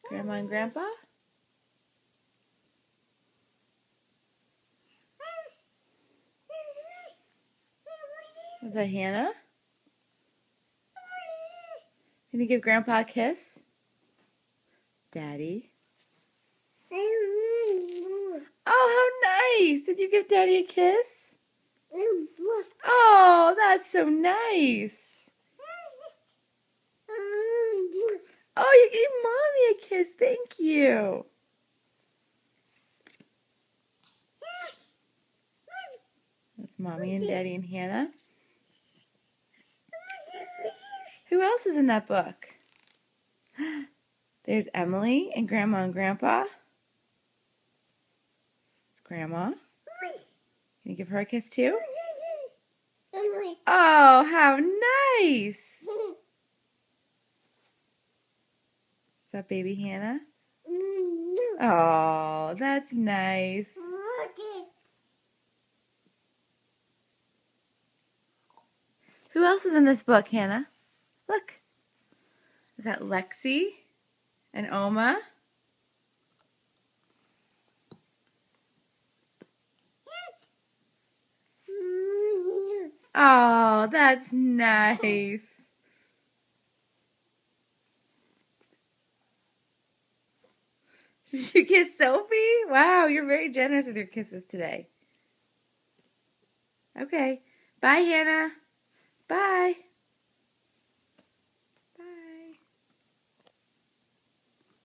Grandma and Grandpa? Is that Hannah? Can you give Grandpa a kiss? Daddy? Oh, how nice! Did you give Daddy a kiss? Oh, that's so nice! Oh, you gave Mommy a kiss. Thank you. That's Mommy and Daddy and Hannah. Who else is in that book? There's Emily and Grandma and Grandpa. It's Grandma. Can you give her a kiss too? Oh, how nice! Is that baby Hannah? Oh, that's nice. Who else is in this book, Hannah? Look. Is that Lexi and Oma? Oh, that's nice. Did you kiss Sophie? Wow, you're very generous with your kisses today. Okay. Bye, Hannah. Bye.